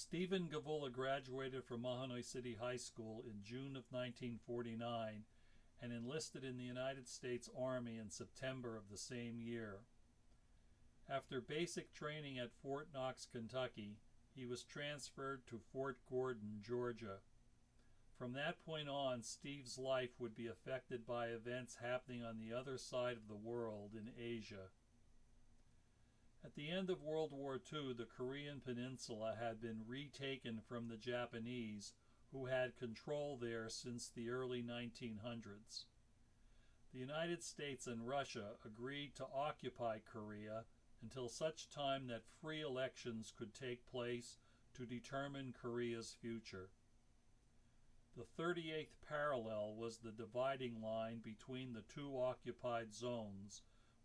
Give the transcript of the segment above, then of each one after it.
Stephen Gavula graduated from Mahanoy City High School in June of 1949 and enlisted in the United States Army in September of the same year. After basic training at Fort Knox, Kentucky, he was transferred to Fort Gordon, Georgia. From that point on, Steve's life would be affected by events happening on the other side of the world in Asia. At the end of World War II, the Korean Peninsula had been retaken from the Japanese, who had control there since the early 1900s. The United States and Russia agreed to occupy Korea until such time that free elections could take place to determine Korea's future. The 38th parallel was the dividing line between the two occupied zones,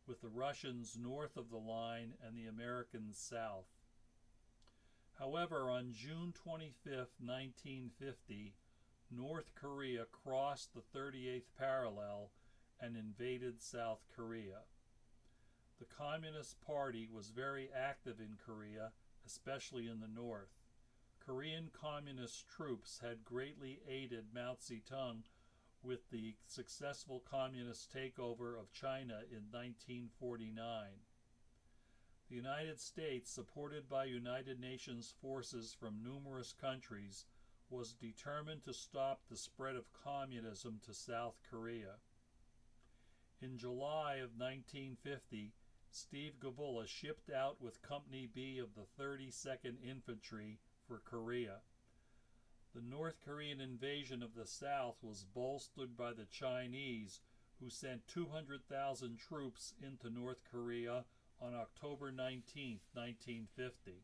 with the Russians north of the line and the Americans south. However, on June 25, 1950, North Korea crossed the 38th parallel and invaded South Korea. The Communist Party was very active in Korea, especially in the north. Korean Communist troops had greatly aided Mao Zedong with the successful communist takeover of China in 1949. The United States, supported by United Nations forces from numerous countries, was determined to stop the spread of communism to South Korea. In July of 1950, Steve Gavula shipped out with Company B of the 32nd Infantry for Korea. The North Korean invasion of the South was bolstered by the Chinese, who sent 200,000 troops into North Korea on October 19, 1950.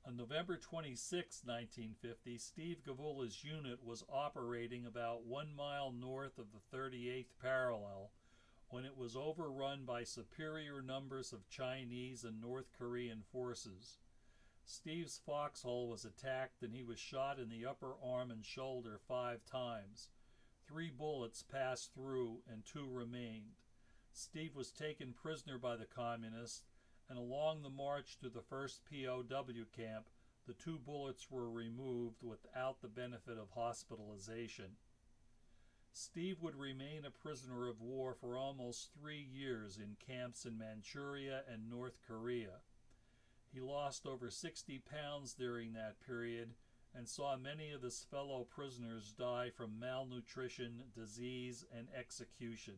On November 26, 1950, Steve Gavula's unit was operating about 1 mile north of the 38th parallel when it was overrun by superior numbers of Chinese and North Korean forces. Steve's foxhole was attacked and he was shot in the upper arm and shoulder 5 times. 3 bullets passed through and 2 remained. Steve was taken prisoner by the communists, and along the march to the first POW camp, the 2 bullets were removed without the benefit of hospitalization. Steve would remain a prisoner of war for almost 3 years in camps in Manchuria and North Korea. He lost over 60 pounds during that period and saw many of his fellow prisoners die from malnutrition, disease, and execution.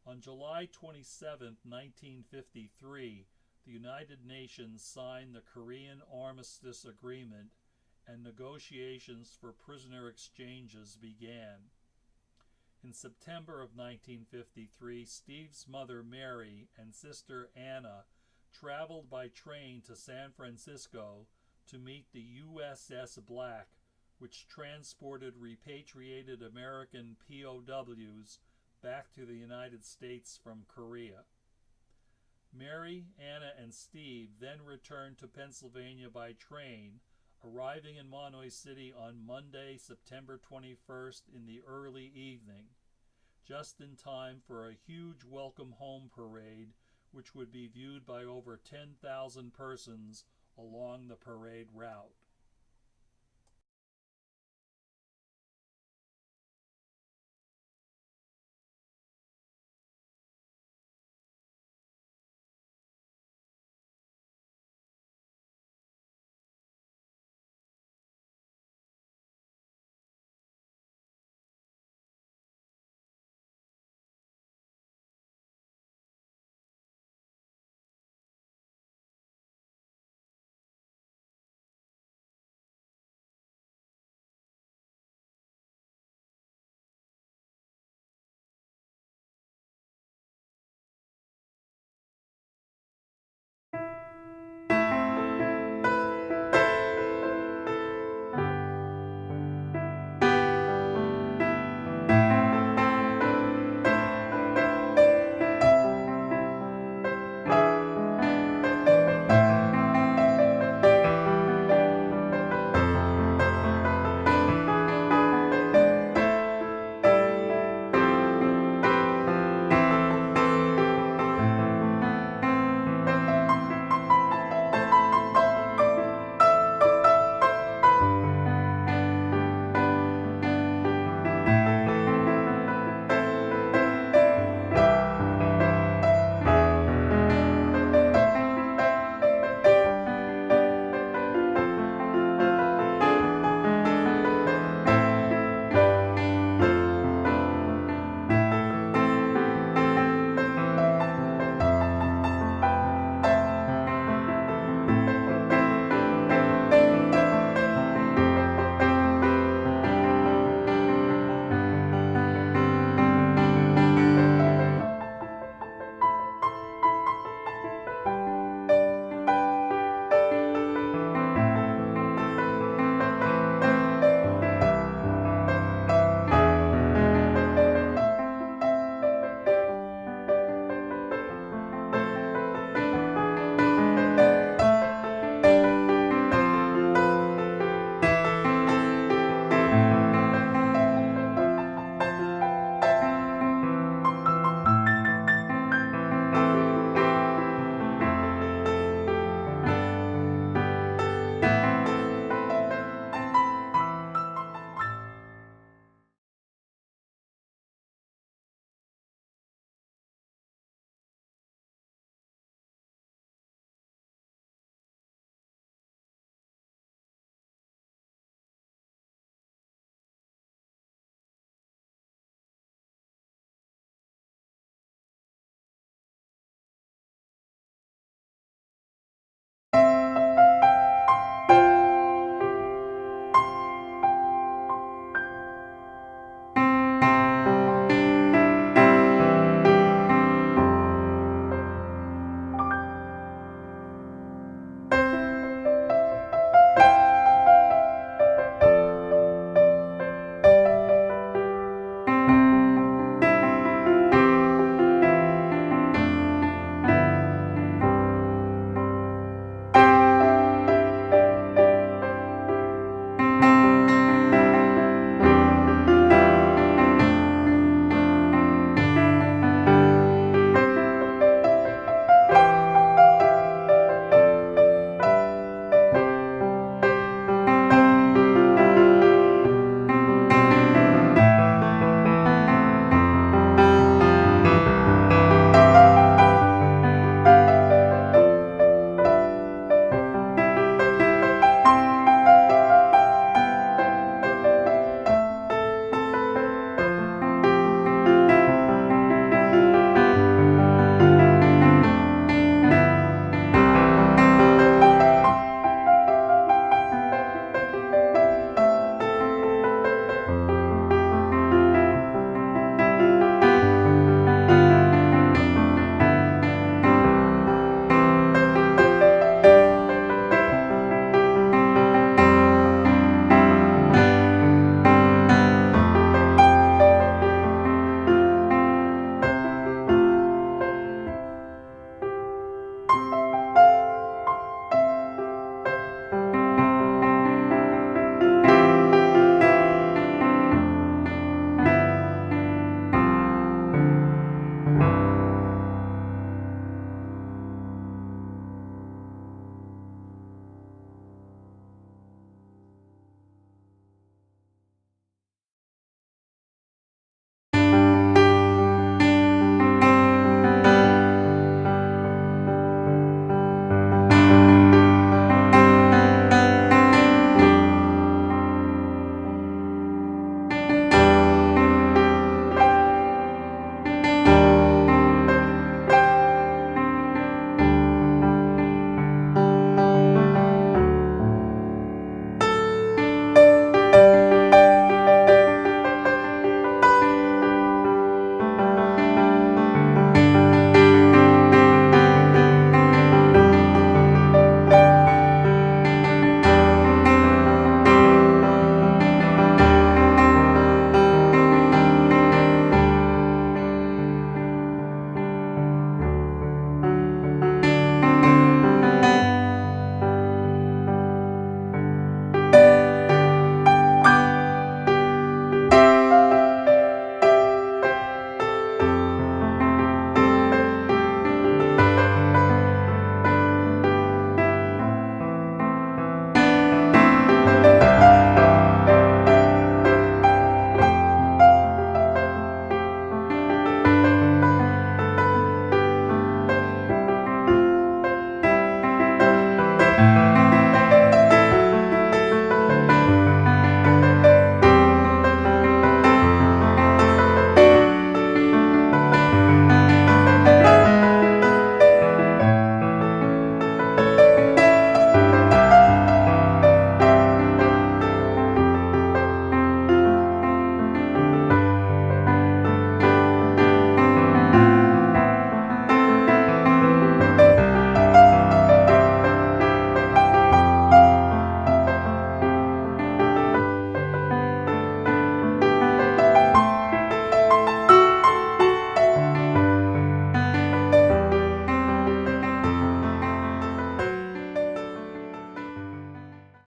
On July 27, 1953, the United Nations signed the Korean Armistice Agreement and negotiations for prisoner exchanges began. In September of 1953, Steve's mother Mary and sister Anna traveled by train to San Francisco to meet the USS Black, which transported repatriated American POWs back to the United States from Korea. Mary, Anna, and Steve then returned to Pennsylvania by train, arriving in Mahanoy City on Monday, September 21st in the early evening, just in time for a huge welcome home parade which would be viewed by over 10,000 persons along the parade route.